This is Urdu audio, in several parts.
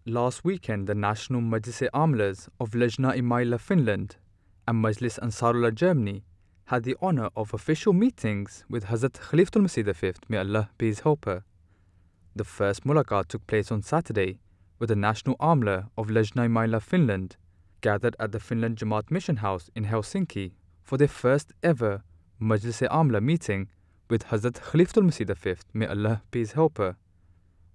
Last weekend, the National Majlis-e-Amlas of Lajna-e-Maila Finland and Majlis Ansarullah Germany had the honor of official meetings with Hazrat Khalifatul Masih V, may Allah be his helper. The first mulaqat took place on Saturday, with the National Amla of Lajna-e-Maila Finland gathered at the Finland Jamaat Mission House in Helsinki for their first ever Majlis-e-Amla meeting with Hazrat Khalifatul Masih V, may Allah be his helper.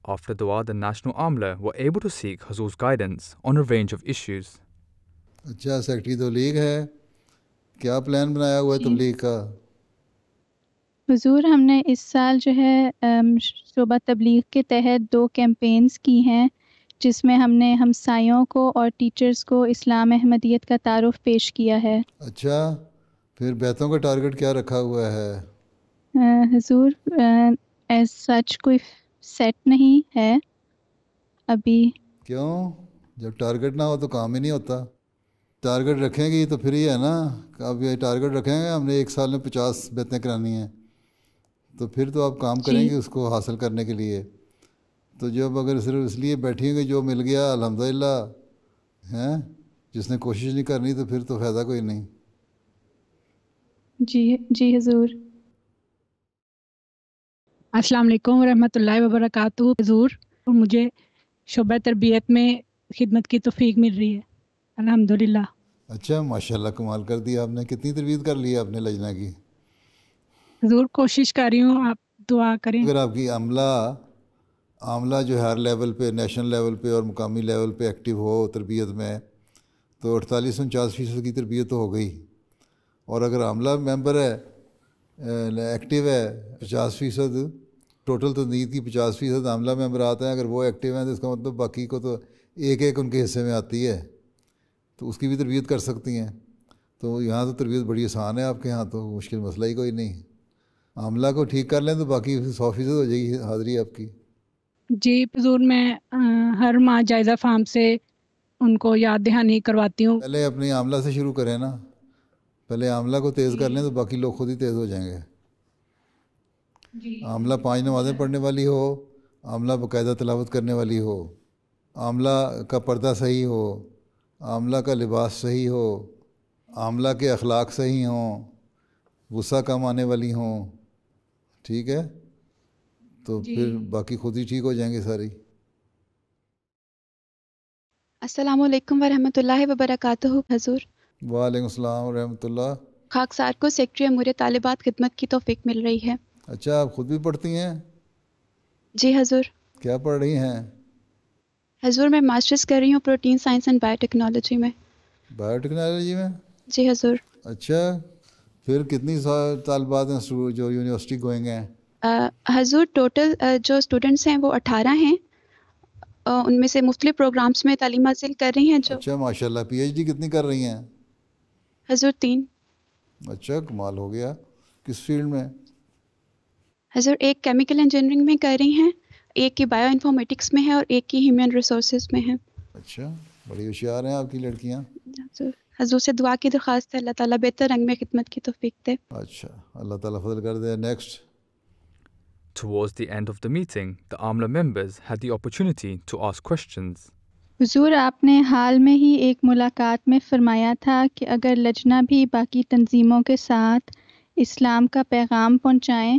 After dua, the National Amla were able to seek Hazur's guidance on a range of issues. اچھا سیکٹری تبلیغ ہے، کیا پلان بنایا ہوا ہے تبلیغ کا؟ حضور ہم نے اس سال جو ہے شعبہ تبلیغ کے تحت 2 کیمپینز کی ہیں، جس میں ہم نے ہمسایوں کو اور ٹیچرز کو اسلام احمدیت کا تعارف پیش کیا ہے۔ اچھا، پھر بیتوں کا ٹارگٹ کیا رکھا ہوا ہے؟ حضور ایز سچ کوئی سیٹ نہیں ہے ابھی۔ کیوں؟ جب ٹارگٹ نہ ہو تو کام ہی نہیں ہوتا۔ ٹارگٹ رکھیں گی تو پھر یہ ہے نا، اب یہ ٹارگٹ رکھیں گے ہم نے 1 سال میں 50 بیتیں کرانی ہیں، تو پھر تو آپ کام کریں گے اس کو حاصل کرنے کے لیے۔ تو جب اگر صرف اس لیے بیٹھیں گے جو مل گیا الحمدللہ ہیں، جس نے کوشش نہیں کرنی تو پھر تو فائدہ کوئی نہیں۔ جی حضور۔ السلام علیکم ورحمۃ اللہ وبرکاتہ۔ حضور مجھے شعبہ تربیت میں خدمت کی توفیق مل رہی ہے الحمدللہ۔ اچھا ماشاءاللہ، کمال کر دیا آپ نے۔ کتنی تربیت کر لی آپ نے لجنہ کی؟ حضور کوشش کر رہی ہوں، آپ دعا کریں۔ اگر آپ کی عاملہ جو ہے ہر لیول پہ، نیشنل لیول پہ اور مقامی لیول پہ ایکٹیو ہو تربیت میں، تو 48-49% کی تربیت تو ہو گئی۔ اور اگر عاملہ ممبر ہے ایکٹیو ہے 50%، ٹوٹل تنظیم کی 50% عاملہ ممبرات ہیں، اگر وہ ایکٹیو ہیں تو اس کا مطلب باقی کو تو ایک ان کے حصے میں آتی ہے، تو اس کی بھی تربیت کر سکتی ہیں۔ تو یہاں تو تربیت بڑی آسان ہے آپ کے یہاں، تو مشکل مسئلہ ہی کوئی نہیں۔ عاملہ کو ٹھیک کر لیں تو باقی 100% ہو جائے گی حاضری آپ کی۔ جی حضور، میں ہر ماہ جائزہ فارم سے ان کو یاد دہانی کرواتی ہوں۔ پہلے اپنی عاملہ سے شروع کریں نا، پہلے عاملہ کو تیز کر لیں تو باقی لوگ خود ہی تیز ہو جائیں گے۔ عاملہ 5 نمازیں پڑھنے والی ہو، عاملہ باقاعدہ تلاوت کرنے والی ہو، عاملہ کا پردہ صحیح ہو، عاملہ کا لباس صحیح ہو، عاملہ کے اخلاق صحیح ہوں، غصہ کم آنے والی ہوں، ٹھیک ہے، تو پھر باقی خود ہی ٹھیک ہو جائیں گے ساری۔ السلام علیکم ورحمۃ اللہ وبرکاتہ حضور۔ وعلیکم السلام ورحمۃ اللہ۔ خاکسار کو سیکٹری امور طالبات خدمت کی توفیق مل رہی ہے۔ اچھا، آپ خود بھی پڑھتی ہیں؟ جی حضور۔ کیا پڑھ رہی ہیں؟ حضور میں ماسٹرز کر رہی ہوں protein science and bio technology میں۔ بایو ٹیکنالوجی میں؟ جی حضور۔ اچھا، پھر کتنی طالبات ہیں جو یونیورسٹی گوئنگ ہیں؟ حضور ٹوٹل جو اسٹوڈنٹس ہیں وہ 18 ہیں، ان میں سے مختلف پروگرامز میں تعلیم حاصل کر رہی ہیں جو۔ اچھا ماشاء اللہ، پی ایچ ڈی کتنی کر رہی ہیں؟ حضور 3۔ اچھا کمال ہو گیا۔ کس فیلڈ میں؟ حضور ایک کیمیکل انجینئرنگ میں کر رہی ہیں، ایک کی بایو انفارمیٹکس میں ہے اور ایک کی ہیومن ریسورسز میں ہے۔ اچھا، بڑی ہوشیار ہیں آپ کی لڑکیاں۔ حضور سے دعا کی درخواست ہے اللہ تعالیٰ بہتر رنگ میں خدمت کی توفیق دے۔ اچھا، اللہ تعالیٰ فضل کر دے۔ Next. Towards the end of the meeting, the Amla members had the opportunity to ask questions. حضور آپ نے حال میں ہی ایک ملاقات میں فرمایا تھا کہ اگر لجنہ بھی باقی تنظیموں کے ساتھ اسلام کا پیغام پہنچائیں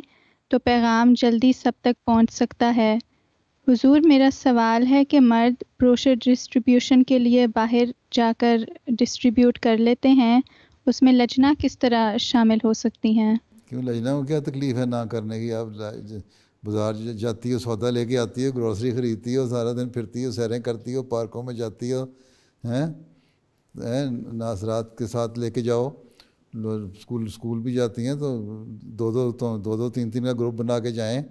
تو پیغام جلدی سب تک پہنچ سکتا ہے۔ حضور میرا سوال ہے کہ مرد بروشر ڈسٹریبیوشن کے لیے باہر جا کر ڈسٹریبیوٹ کر لیتے ہیں، اس میں لجنہ کس طرح شامل ہو سکتی ہیں؟ کیوں لجنہ کو کیا تکلیف ہے نہ کرنے کی؟ آپ بازار جاتی ہو، سودا لے کے آتی ہو، گروسری خریدتی ہو، سارا دن پھرتی ہو، سیریں کرتی ہو، پارکوں میں جاتی ہو، ناصرات کے ساتھ لے کے جاؤ، اسکول بھی جاتی ہیں تو دو 3 کا گروپ بنا کے جائیں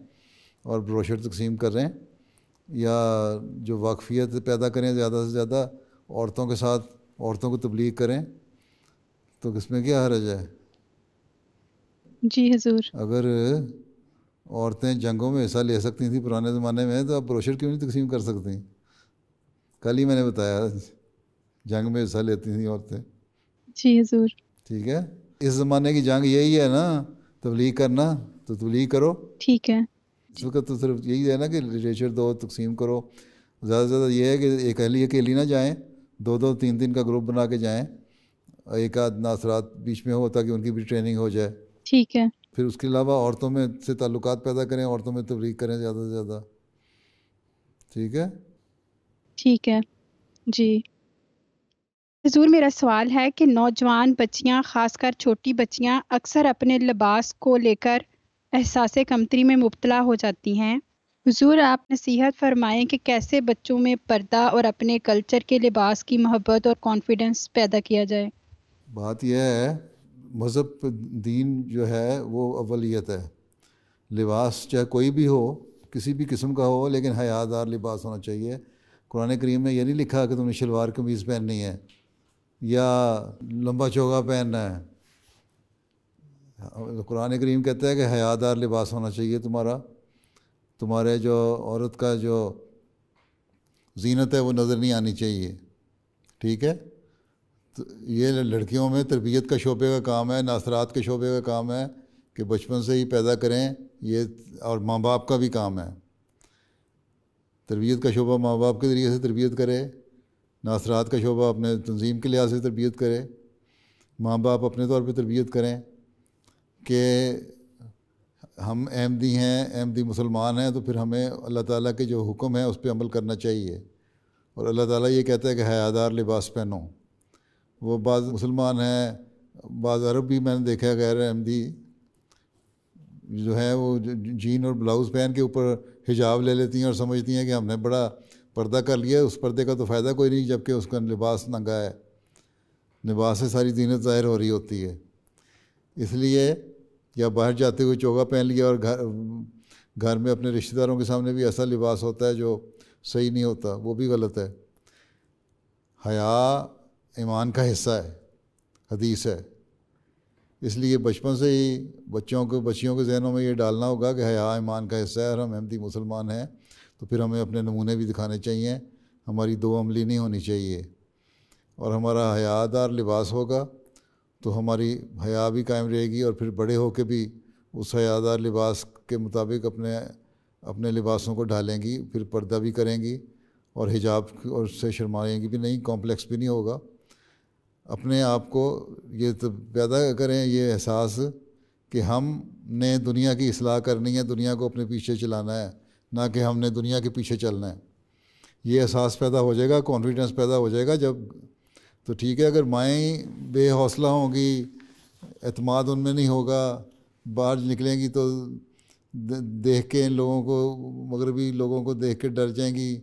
اور بروشر تقسیم کریں، یا جو واقفیت پیدا کریں زیادہ سے زیادہ عورتوں کے ساتھ، عورتوں کو تبلیغ کریں، تو اس میں کیا حرج ہے؟ جی حضور۔ اگر عورتیں جنگوں میں حصہ لے سکتی تھیں پرانے زمانے میں تو اب بروشر کیوں نہیں تقسیم کر سکتی؟ کل ہی میں نے بتایا جنگ میں حصہ لیتی تھیں عورتیں۔ جی حضور۔ ٹھیک ہے، اس زمانے کی جنگ یہی ہے نا، تبلیغ کرنا، تو تبلیغ کرو۔ ٹھیک ہے۔ اس وقت تو صرف یہی ہے نا کہ لٹریچر دو، تقسیم کرو، زیادہ سے زیادہ یہ ہے کہ ایک اکیلی نہ جائیں، 2 3 کا گروپ بنا کے جائیں، ایک آدھ ناصرات بیچ میں ہو تاکہ ان کی بھی ٹریننگ ہو جائے. ٹھیک ہے. پھر اس کے علاوہ عورتوں میں سے تعلقات پیدا کریں، عورتوں میں تبلیغ کریں زیادہ سے زیادہ. ٹھیک ہے. ٹھیک ہے جی. حضور میرا سوال ہے کہ نوجوان بچیاں، خاص کر چھوٹی بچیاں، اکثر اپنے لباس کو لے کر احساس کمتری میں مبتلا ہو جاتی ہیں. حضور آپ نصیحت فرمائیں کہ کیسے بچوں میں پردہ اور اپنے کلچر کے لباس کی محبت اور کانفیڈنس پیدا کیا جائے. بات یہ ہے، مذہب دین جو ہے وہ اولیت ہے. لباس چاہے کوئی بھی ہو، کسی بھی قسم کا ہو، لیکن حیا دار لباس ہونا چاہیے. قرآن کریم میں یہ نہیں لکھا کہ تم نے شلوار قمیض پہننی ہے یا لمبا چوگا پہننا ہے. قرآن کریم کہتا ہے کہ حیا دار لباس ہونا چاہیے تمہارے جو عورت کا جو زینت ہے وہ نظر نہیں آنی چاہیے. ٹھیک ہے. تو یہ لڑکیوں میں تربیت کا شعبے کا کام ہے، ناصرات کے شعبے کا کام ہے کہ بچپن سے ہی پیدا کریں یہ، اور ماں باپ کا بھی کام ہے. تربیت کا شعبہ ماں باپ کے ذریعے سے تربیت کرے، ناصرات کا شعبہ اپنے تنظیم کے لحاظ سے تربیت کرے، ماں باپ اپنے طور پہ تربیت کریں کہ ہم احمدی ہیں، احمدی مسلمان ہیں، تو پھر ہمیں اللہ تعالیٰ کے جو حکم ہے اس پہ عمل کرنا چاہیے. اور اللہ تعالیٰ یہ کہتا ہے کہ حیا دار لباس پہنو. وہ بعض مسلمان ہیں، بعض عرب بھی میں نے دیکھا ہے غیر احمدی جو ہے وہ جین اور بلاؤز پہن کے اوپر حجاب لے لیتی ہیں اور سمجھتی ہیں کہ ہم نے بڑا پردہ کر لیا. اس پردے کا تو فائدہ کوئی نہیں جبکہ اس کا لباس ننگا ہے. لباس سے ساری زینت ظاہر ہو رہی ہوتی ہے. اس لیے یا باہر جاتے ہوئے چوگا پہن لیا اور گھر میں اپنے رشتہ داروں کے سامنے بھی ایسا لباس ہوتا ہے جو صحیح نہیں ہوتا، وہ بھی غلط ہے. حیا ایمان کا حصہ ہے، حدیث ہے. اس لیے بچپن سے ہی بچیوں کے ذہنوں میں یہ ڈالنا ہوگا کہ حیا ایمان کا حصہ ہے اور ہم احمدی مسلمان ہیں، تو پھر ہمیں اپنے نمونے بھی دکھانے چاہیے. ہماری دو عملی نہیں ہونی چاہیے. اور ہمارا حیا دار لباس ہوگا تو ہماری حیا بھی قائم رہے گی، اور پھر بڑے ہو کے بھی اس حیا دار لباس کے مطابق اپنے لباسوں کو ڈھالیں گی، پھر پردہ بھی کریں گی اور حجاب اور سے شرمائیں گی بھی نہیں، کمپلیکس بھی نہیں ہوگا. اپنے آپ کو یہ پیدا کریں یہ احساس کہ ہم نے دنیا کی اصلاح کرنی ہے، دنیا کو اپنے پیچھے چلانا ہے، نہ کہ ہم نے دنیا کے پیچھے چلنا ہے. یہ احساس پیدا ہو جائے گا، کانفیڈنس پیدا ہو جائے گا جب. تو ٹھیک ہے، اگر مائیں بے حوصلہ ہوں گی، اعتماد ان میں نہیں ہوگا، باہر نکلیں گی تو دیکھ کے ان لوگوں کو، مغربی لوگوں کو دیکھ کے ڈر جائیں گی.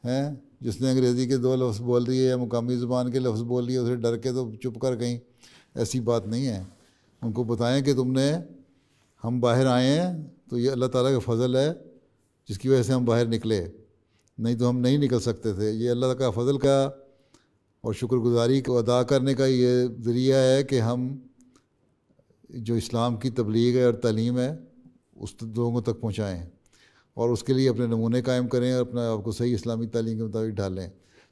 ہیں جس نے انگریزی کے 2 لفظ بول دیے یا مقامی زبان کے لفظ بول لیے، اسے ڈر کے تو چپ کر گئیں. ایسی بات نہیں ہے. ان کو بتائیں کہ ہم باہر آئے ہیں تو یہ اللہ تعالیٰ کا فضل ہے جس کی وجہ سے ہم باہر نکلے، نہیں تو ہم نہیں نکل سکتے تھے. یہ اللہ کا فضل کا اور شکر گزاری کو ادا کرنے کا یہ ذریعہ ہے کہ ہم جو اسلام کی تبلیغ ہے اور تعلیم ہے اس لوگوں تک پہنچائیں، اور اس کے لیے اپنے نمونے قائم کریں اور اپنا آپ کو صحیح اسلامی تعلیم کے مطابق ڈھالیں.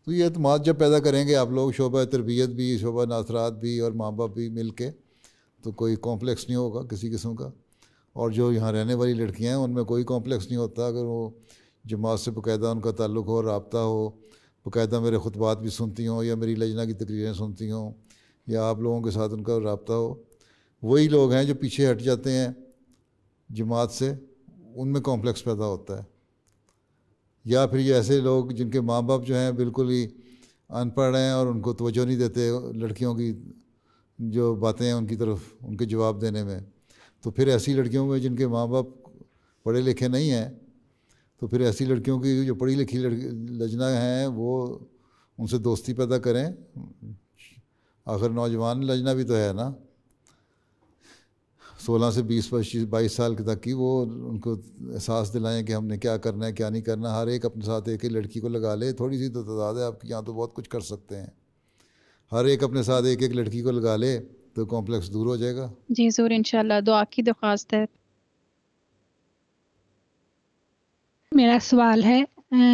تو یہ اعتماد جب پیدا کریں گے آپ لوگ، شعبہ تربیت بھی، شعبہ ناصرات بھی اور ماں باپ بھی مل کے، تو کوئی کمپلیکس نہیں ہوگا کسی قسم کا. اور جو یہاں رہنے والی لڑکیاں ہیں ان میں کوئی کمپلیکس نہیں ہوتا اگر وہ جماعت سے باقاعدہ ان کا تعلق ہو، رابطہ ہو، باقاعدہ میرے خطبات بھی سنتی ہوں یا میری لجنہ کی تقریریں سنتی ہوں یا آپ لوگوں کے ساتھ ان کا رابطہ ہو. وہی لوگ ہیں جو پیچھے ہٹ جاتے ہیں جماعت سے، ان میں کمپلیکس پیدا ہوتا ہے. یا پھر یہ ایسے لوگ جن کے ماں باپ جو ہیں بالکل ہی ان پڑھ ہیں اور ان کو توجہ نہیں دیتے لڑکیوں کی جو باتیں ہیں ان کی طرف ان کے جواب دینے میں، تو پھر ایسی لڑکیوں میں جن کے ماں باپ پڑھے لکھے نہیں ہیں، تو پھر ایسی لڑکیوں کی جو پڑھی لکھی لجنہ ہیں وہ ان سے دوستی پیدا کریں. آخر نوجوان لجنہ بھی تو ہے نا، 16 سے 22 سال تک کی، وہ ان کو احساس دلائیں کہ ہم نے کیا کرنا ہے کیا نہیں کرنا. ہر ایک اپنے ساتھ ایک لڑکی کو لگا لے، تھوڑی سی تو تعداد ہے آپ کی یہاں، تو بہت کچھ کر سکتے ہیں. ہر ایک اپنے ساتھ ایک لڑکی کو لگا لے تو کمپلیکس دور ہو جائے گا. جی حضور انشاءاللہ دعا کی درخواست ہے. میرا سوال ہے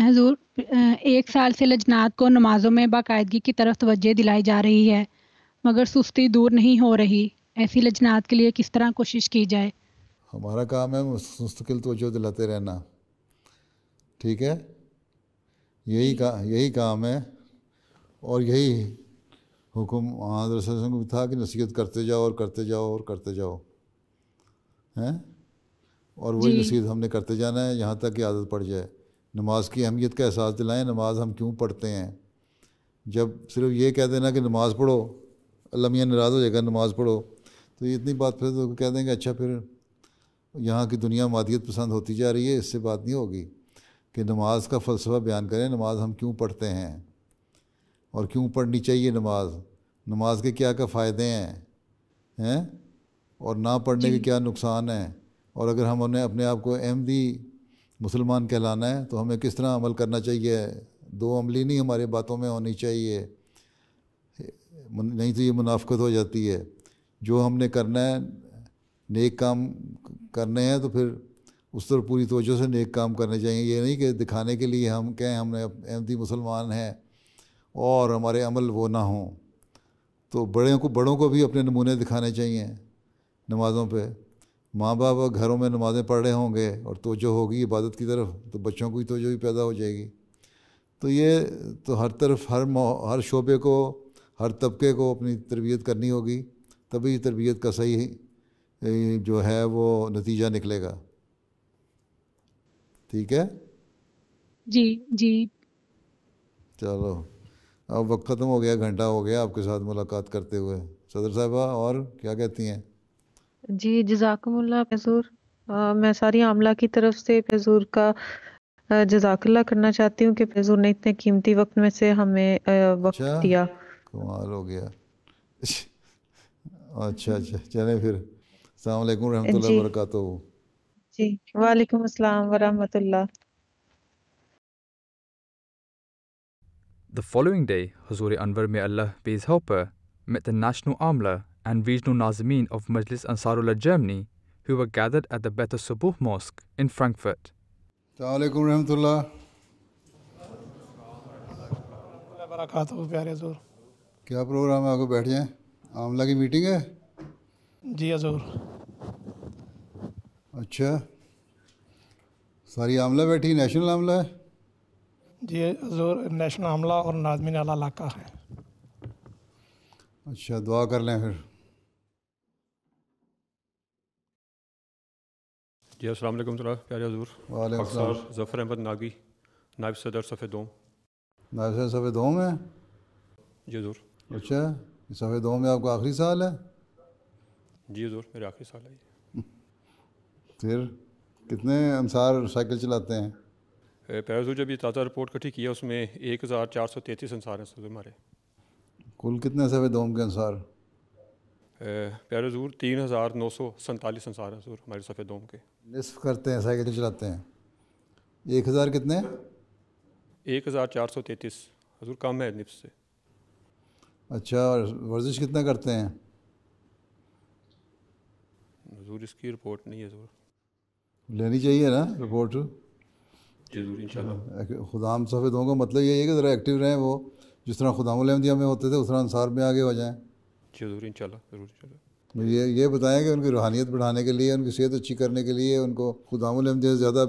حضور، 1 سال سے لجنات کو نمازوں میں باقاعدگی کی طرف توجہ دلائی جا رہی ہے مگر سستی دور نہیں ہو رہی. ایسی لجنات کے لیے کس طرح کوشش کی جائے؟ ہمارا کام ہے مستقل توجہ دلاتے رہنا. ٹھیک ہے، یہی کام ہے، اور یہی حکم حضرت صلی اللہ علیہ وسلم کو تھا کہ نصیحت کرتے جاؤ اور کرتے جاؤ اور کرتے جاؤ ہیں، اور وہی نصیحت ہم نے کرتے جانا ہے یہاں تک کہ عادت پڑ جائے. نماز کی اہمیت کا احساس دلائیں، نماز ہم کیوں پڑھتے ہیں. جب صرف یہ کہہ دینا کہ نماز پڑھو، اللہ میاں ناراض ہو جائے گا نماز پڑھو، تو یہ اتنی بات پھر تو کہہ دیں گے اچھا پھر یہاں کی دنیا مادیت پسند ہوتی جا رہی ہے، اس سے بات نہیں ہوگی. کہ نماز کا فلسفہ بیان کریں، نماز ہم کیوں پڑھتے ہیں اور کیوں پڑھنی چاہیے نماز کے کیا فائدے ہیں اور نہ پڑھنے کے کیا نقصان ہیں، اور اگر ہم انہیں اپنے آپ کو احمدی مسلمان کہلانا ہے تو ہمیں کس طرح عمل کرنا چاہیے. دو عملی نہیں ہمارے باتوں میں ہونی چاہیے، نہیں تو یہ منافقت ہو جاتی ہے. جو ہم نے کرنا ہے نیک کام کرنے ہیں تو پھر اس طرح پوری توجہ سے نیک کام کرنے چاہیے. یہ نہیں کہ دکھانے کے لیے ہم کہیں ہم نے احمدی مسلمان ہیں اور ہمارے عمل وہ نہ ہوں. تو بڑوں کو بھی اپنے نمونے دکھانے چاہیے نمازوں پہ. ماں باپ گھروں میں نمازیں پڑھ رہے ہوں گے اور توجہ ہوگی عبادت کی طرف، تو بچوں کو بھی توجہ بھی پیدا ہو جائے گی. تو یہ تو ہر طرف ہر شعبے کو، ہر طبقے کو اپنی تربیت کرنی ہوگی، تبھی تربیت کا صحیح جو ہے وہ نتیجہ نکلے گا. ٹھیک ہے جی چلو اب وقت ختم ہو گیا، گھنٹہ ہو گیا آپ کے ساتھ ملاقات کرتے ہوئے. صدر صاحبہ اور کیا کہتی ہیں؟ جی جزاکم اللہ حضور. میں ساری عاملہ کی طرف سے حضور کا جزاک اللہ کرنا چاہتی ہوں کہ حضور نے اتنے قیمتی وقت میں سے ہمیں وقت دیا. کمال ہو گیا. اچھا چلیں پھر. السلام علیکم ورحمۃ اللہ وبرکاتہ. جی وعلیکم السلام ورحمۃ اللہ. The following day, Hazur Anwar, may Allah be his helper, met the national Amla and regional Nazimeen of Majlis Ansarullah Germany, who were gathered at the Bet Subuh Mosque in Frankfurt. السلام علیکم ورحمۃ اللہ وبرکاتہ. پیارے حضور کیا پروگرام ہے؟ آپ کو بیٹھ جائیں. عاملہ کی میٹنگ ہے؟ جی حضور. اچھا ساری عاملہ بیٹھی، نیشنل عاملہ ہے؟ جی حضور نیشنل عاملہ اور ناظمین اعلیٰ علاقہ ہے. اچھا دعا کر لیں پھر. جی السلام علیکم پیارے حضور. وعلیکم السلام. ظفر احمد ناگی، نائب صدر صف دوم. نائب صدر صف دوم ہے؟ جی حضور. اچھا صف دوم میں آپ کا آخری سال ہے؟ جی حضور میرے آخری سال ہے. پھر کتنے انصار سائیکل چلاتے ہیں؟ پیارے حضور جب یہ تازہ رپورٹ کٹھی کی ہے اس میں 1433 انصار ہیں حضور ہمارے. کل کتنے صف دوم کے انصار؟ پیارے حضور 3947 انصار ہیں حضور ہمارے صف دوم کے. نصف کرتے ہیں سائیکل چلاتے ہیں. 1000 کتنے؟ 1433 حضور کم ہے نصف سے. اچھا اور ورزش کتنا کرتے ہیں؟ حضور اس کی رپورٹ نہیں ہے حضور. لینی چاہیے نا رپورٹ. جی حضور انشاءاللہ. خدام صف دوم کا مطلب یہ ہے کہ ذرا ایکٹیو رہیں، وہ جس طرح خدام الاحمدیہ میں ہوتے تھے اس طرح انصار میں آگے ہو جائیں. جی حضور انشاءاللہ ضرور انشاءاللہ. یہ بتائیں کہ ان کی روحانیت بڑھانے کے لیے، ان کی صحت اچھی کرنے کے لیے، ان کو خدام الاحمدیہ سے زیادہ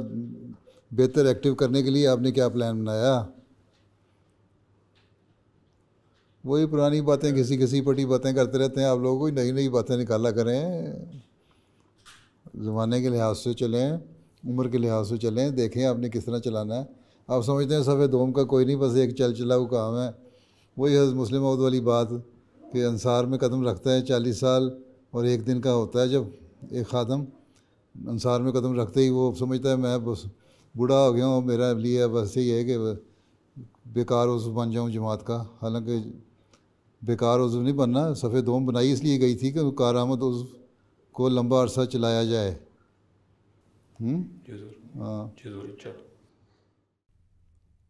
بہتر ایکٹیو کرنے کے لیے آپ نے کیا پلان بنایا؟ وہی پرانی باتیں کسی پٹی باتیں کرتے رہتے ہیں آپ لوگوں کو. نئی باتیں نکالا کریں، زمانے کے لحاظ سے چلیں، عمر کے لحاظ سے چلیں، دیکھیں آپ نے کس طرح چلانا ہے. آپ سمجھتے ہیں صف دوم کا کوئی نہیں، بس ایک چلا ہوا کام ہے. وہی حضرت مسلم موعود والی بات کہ انصار میں قدم رکھتا ہے 40 سال اور ایک دن کا ہوتا ہے جب ایک خادم انصار میں قدم رکھتے ہی وہ سمجھتا ہے میں بس بوڑھا ہو گیا ہوں، میرا لیے بس یہ ہے کہ بیکار عضو بن جاؤں جماعت کا. حالانکہ بیکار عضو نہیں بننا، صف دوم بنائی اس لیے گئی تھی کہ کارآمد عضو کو لمبا عرصہ چلایا جائے.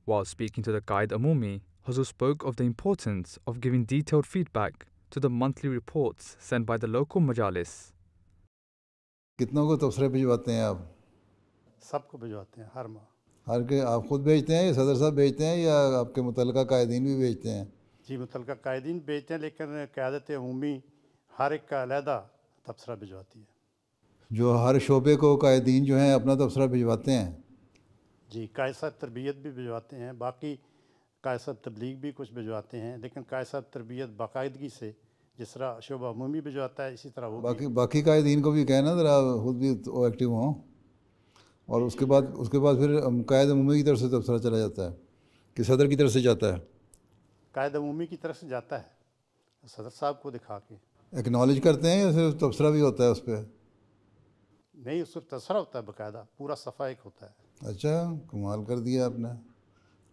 While speaking to the Qaid Amumi, Hazur spoke of the importance of giving detailed feedback to the monthly reports sent by the local majalis. کتنوں کو تبصرے بھجواتے ہیں آپ؟ سب کو بھجواتے ہیں ہر ماہ. ہر کے آپ خود بھیجتے ہیں یا صدر صاحب بھیجتے ہیں یا آپ کے متعلقہ قائدین بھی بھیجتے ہیں؟ جی متعلقہ قائدین بھیجتے ہیں، لیکن قیادت عمومی ہر ایک کا علیحدہ تبصرہ بھجواتی ہے. جو ہر شعبے کو قائدین جو ہیں اپنا تبصرہ بھجواتے ہیں؟ جی قائد صاحب تربیت بھی بھجواتے ہیں، باقی قائد صاحب تبلیغ بھی کچھ بھجواتے ہیں، لیکن قائد صاحب تربیت باقاعدگی سے جس طرح شعبہ عمومی بھجواتا ہے اسی طرح وہ باقی قائدین کو بھی کہیں نا ذرا خود بھی ایکٹیو ہوں. اور اس کے بعد پھر قائد عمومی کی طرف سے تبصرہ چلا جاتا ہے کہ صدر کی طرف سے جاتا ہے؟ قائد عمومی کی طرف سے جاتا ہے صدر صاحب کو دکھا کے. ایکنالج کرتے ہیں یا صرف تبصرہ بھی ہوتا ہے اس پہ؟ نہیں، اس پر تبصرہ ہوتا ہے باقاعدہ، پورا صفحہ ایک ہوتا ہے. اچھا، کمال کر دیا آپ نے.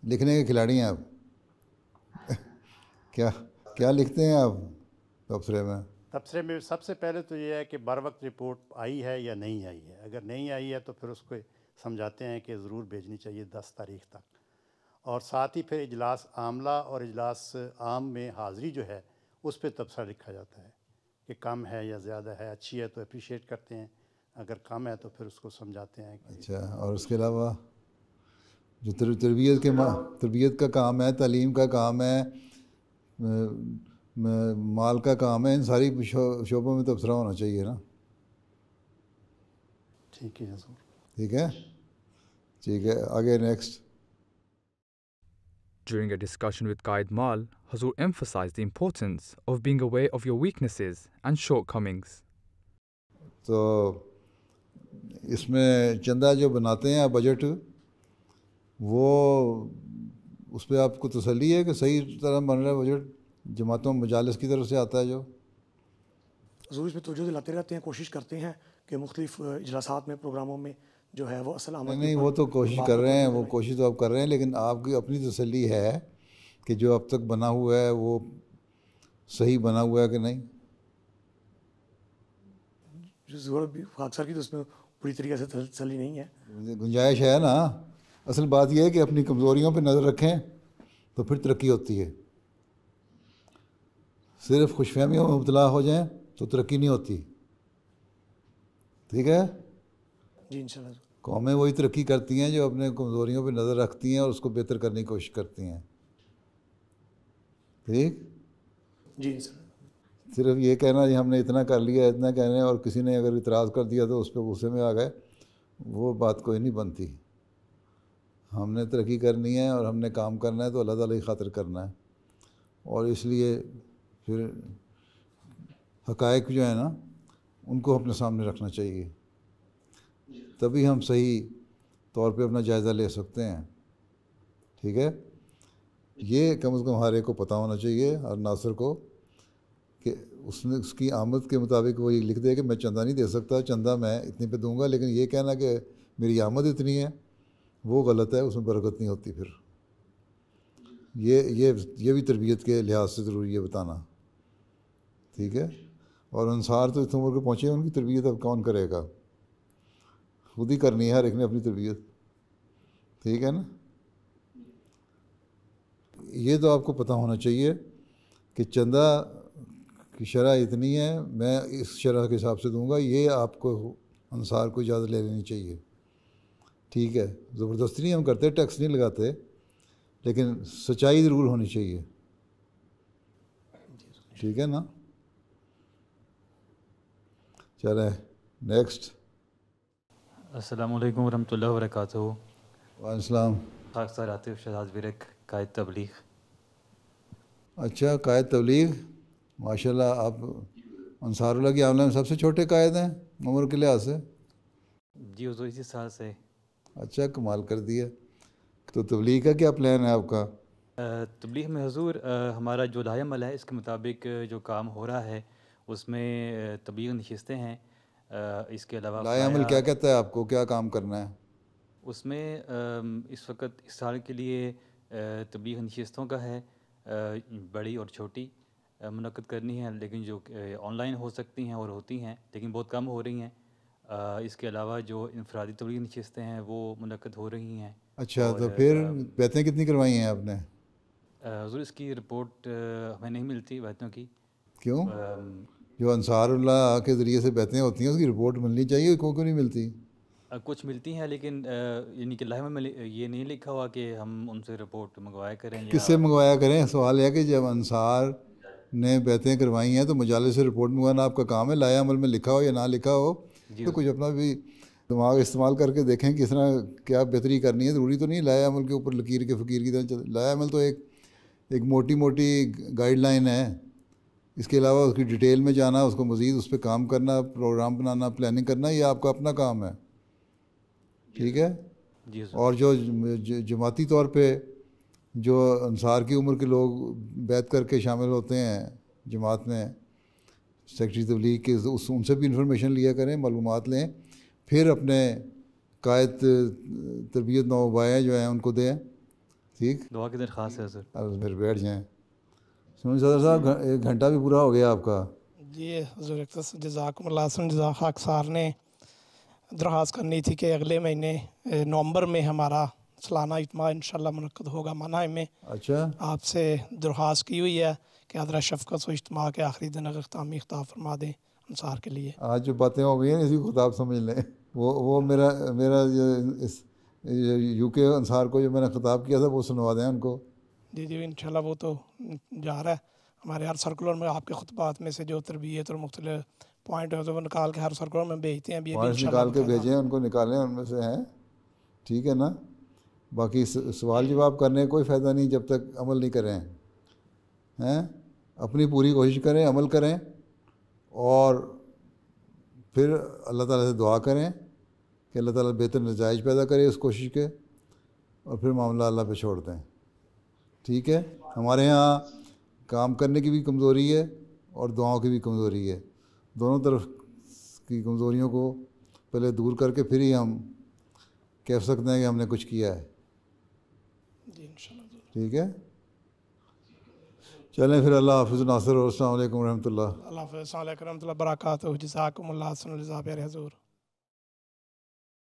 لکھنے کے کھلاڑی ہیں آپ. کیا لکھتے ہیں آپ تبصرے میں؟ تبصرے میں سب سے پہلے تو یہ ہے کہ بر وقت رپورٹ آئی ہے یا نہیں آئی ہے. اگر نہیں آئی ہے تو پھر اس کو سمجھاتے ہیں کہ ضرور بھیجنی چاہیے 10 تاریخ تک. اور ساتھ ہی پھر اجلاس عاملہ اور اجلاس عام میں حاضری جو ہے اس پہ تبصرہ لکھا جاتا ہے کہ کم ہے یا زیادہ ہے. اچھی ہے تو اپریشیٹ کرتے ہیں، اگر کم ہے تو پھر اس کو سمجھاتے ہیں. اچھا، اور اس کے علاوہ جو تربیت کا کام ہے، تعلیم کا کام ہے، مال کا کام ہے، ان ساری شعبوں میں تبصرہ ہونا چاہیے نا. ٹھیک ہے حضور. ٹھیک ہے، آگے next. During a discussion with Qaid Mal, Hazur emphasized the importance of being aware of your weaknesses and shortcomings. تو اس میں چندہ جو بناتے ہیں آپ بجٹ، وہ اس پہ آپ کو تسلی ہے کہ صحیح طرح بن رہا ہے بجٹ؟ جماعتوں مجالس کی طرف سے آتا ہے جو حضور اس پہ توجہ دلاتے رہتے ہیں، کوشش کرتے ہیں کہ مختلف اجلاسات میں، پروگراموں میں جو ہے وہ اصل عمل. نہیں، وہ تو کوشش کر رہے ہیں، وہ کوشش تو آپ کر رہے ہیں، لیکن آپ کی اپنی تسلی ہے کہ جو اب تک بنا ہوا ہے وہ صحیح بنا ہوا ہے کہ نہیں؟ اکثر کی تو اس میں پوری طریقے سے تسلی نہیں ہے، گنجائش ہے نا. اصل بات یہ ہے کہ اپنی کمزوریوں پہ نظر رکھیں تو پھر ترقی ہوتی ہے. صرف خوش فہمیوں میں مبتلا ہو جائیں تو ترقی نہیں ہوتی. ٹھیک ہے جی انشاءاللہ. قومیں وہی ترقی کرتی ہیں جو اپنے کمزوریوں پہ نظر رکھتی ہیں اور اس کو بہتر کرنے کی کوشش کرتی ہیں. ٹھیک جی انشاءاللہ. صرف یہ کہنا ہم نے اتنا کر لیا، اتنا کہنا، اور کسی نے اگر اعتراض کر دیا تو اس پہ غصے میں آ گئے، وہ بات کوئی نہیں بنتی. ہم نے ترقی کرنی ہے اور ہم نے کام کرنا ہے تو اللہ تعالیٰ کی خاطر کرنا ہے. اور اس لیے پھر حقائق جو ہیں نا ان کو اپنے سامنے رکھنا چاہیے، تبھی ہم صحیح طور پہ اپنا جائزہ لے سکتے ہیں. ٹھیک ہے، یہ کم از کم ہر ایک کو پتہ ہونا چاہیے، اور ناصر کو، کہ اس کی آمد کے مطابق وہ یہ لکھ دے کہ میں چندہ نہیں دے سکتا، چندہ میں اتنی پہ دوں گا، لیکن یہ کہنا کہ میری آمد اتنی ہے وہ غلط ہے، اس میں برکت نہیں ہوتی. پھر یہ بھی تربیت کے لحاظ سے ضروری ہے بتانا. ٹھیک ہے، اور انصار تو اس عمر کو پہنچے، ان کی تربیت اب کون کرے گا؟ خود ہی کرنی ہے ہر ایک نے اپنی تربیت. ٹھیک ہے نا. یہ تو آپ کو پتہ ہونا چاہیے کہ چندہ کی شرح اتنی ہے، میں اس شرح کے حساب سے دوں گا، یہ آپ کو انصار کو اجازت لے لینی چاہیے. ٹھیک ہے، زبردستی نہیں ہم کرتے، ٹیکس نہیں لگاتے، لیکن سچائی ضرور ہونی چاہیے. ٹھیک ہے نا. چلیں نیکسٹ. السلام علیکم ورحمۃ اللہ وبرکاتہ. وعلیکم السلام. خاک سار عاطف شہزاد ورک، قائد تبلیغ. اچھا، قائد تبلیغ، ماشاء اللہ. آپ انصار اللہ کی عاملہ میں سب سے چھوٹے قائد ہیں عمر کے لحاظ سے؟ جی حضور اسی سال سے. اچھا، کمال کر دیا. تو تبلیغ کا کیا پلان ہے آپ کا؟ تبلیغ میں حضور ہمارا جو لائحہ عمل ہے اس کے مطابق جو کام ہو رہا ہے اس میں تبلیغ نشستیں ہیں. اس کے علاوہ لائحہ عمل کیا کہتا ہے آپ کو کیا کام کرنا ہے؟ اس میں اس وقت اس سال کے لیے تبلیغ نشستوں کا ہے، بڑی اور چھوٹی منعقد کرنی ہے، لیکن جو آن لائن ہو سکتی ہیں اور ہوتی ہیں لیکن بہت کم ہو رہی ہیں. اس کے علاوہ جو انفرادی تبلیغ نشستیں ہیں وہ منعقد ہو رہی ہیں. اچھا، تو پھر بیعتیں کتنی کروائی ہیں آپ نے؟ حضور اس کی رپورٹ ہمیں نہیں ملتی بیعتوں کی. کیوں؟ جو انصار اللہ کے ذریعے سے بیعتیں ہوتی ہیں اس کی رپورٹ ملنی چاہیے، کیوں نہیں ملتی؟ کچھ ملتی ہیں لیکن یعنی کہ لائحہ میں یہ نہیں لکھا ہوا کہ ہم ان سے رپورٹ منگوایا کریں. کس سے منگوایا کریں؟ سوال ہے کہ جب انصار نے بیعتیں کروائی ہیں تو مجالس سے رپورٹ منگوانا آپ کا کام ہے. لائحہ عمل میں لکھا ہو یا نہ لکھا ہو تو کچھ اپنا بھی دماغ استعمال کر کے دیکھیں کس طرح کیا بہتری کرنی ہے. ضروری تو نہیں لائے عمل کے اوپر لکیر کے فقیر کی طرح چل. لائے عمل تو ایک موٹی موٹی گائیڈ لائن ہے. اس کے علاوہ اس کی ڈیٹیل میں جانا, اس کو مزید اس پہ کام کرنا, پروگرام بنانا, پلاننگ کرنا, یہ آپ کا اپنا کام ہے. ٹھیک ہے. اور جو جماعتی طور پہ جو انصار کی عمر کے لوگ بیعت کر کے شامل ہوتے ہیں جماعت میں, سیکٹری تبلیغ کے, ان سے بھی انفارمیشن لیا کریں, معلومات لیں, پھر اپنے قائد تربیت نوبائیں جو ہیں ان کو دیں. ٹھیک, دعا کی درخواست ہے سر. اب پھر بیٹھ جائیں. سمجھ صدر صاحب 1 گھنٹہ بھی پورا ہو گیا آپ کا. جی حضور جزاکم اللہ حسن جزا. خاک سار نے درخواست کرنی تھی کہ اگلے مہینے نومبر میں ہمارا سالانہ اجتماع انشاءاللہ منعقد ہوگا منہائم میں. اچھا, آپ سے درخواست کی ہوئی ہے کہ حضرت شفقت و اجتماع کے آخری دن اختتامی خطاب فرما دیں انصار کے لیے. آج جو باتیں ہو گئی ہیں اسی کو خطاب سمجھ لیں. وہ میرا اس یو کے انصار کو جو میں نے خطاب کیا تھا وہ سنوا دیں ان کو. جی انشاءاللہ وہ تو جا رہا ہے. ہمارے ہر سرکولر میں آپ کے خطبات میں سے جو تربیت اور مختلف پوائنٹ ہے وہ نکال کے ہر سرکولر میں بھیجتے ہیں. پوائنٹس نکال کے بھیجیں, ان کو نکالیں, ان میں سے ہیں. ٹھیک ہے نا. باقی سوال جواب کرنے کوئی فائدہ نہیں جب تک عمل نہیں کریں ہیں. اپنی پوری کوشش کریں, عمل کریں, اور پھر اللہ تعالیٰ سے دعا کریں کہ اللہ تعالیٰ بہتر نتائج پیدا کرے اس کوشش کے, اور پھر معاملہ اللہ پہ چھوڑ دیں. ٹھیک ہے. ہمارے ہاں کام کرنے کی بھی کمزوری ہے اور دعاؤں کی بھی کمزوری ہے. دونوں طرف کی کمزوریوں کو پہلے دور کر کے پھر ہی ہم کہہ سکتے ہیں کہ ہم نے کچھ کیا ہے. ٹھیک ہے. چلیں پھر. اللہ حافظ ناصر, اور السلام علیکم ورحمۃ اللہ. اللہ حافظ. السلام علیکم ورحمۃ اللہ وبرکاتہ. جزاکم اللہ حسن الجزا پیارے حضور.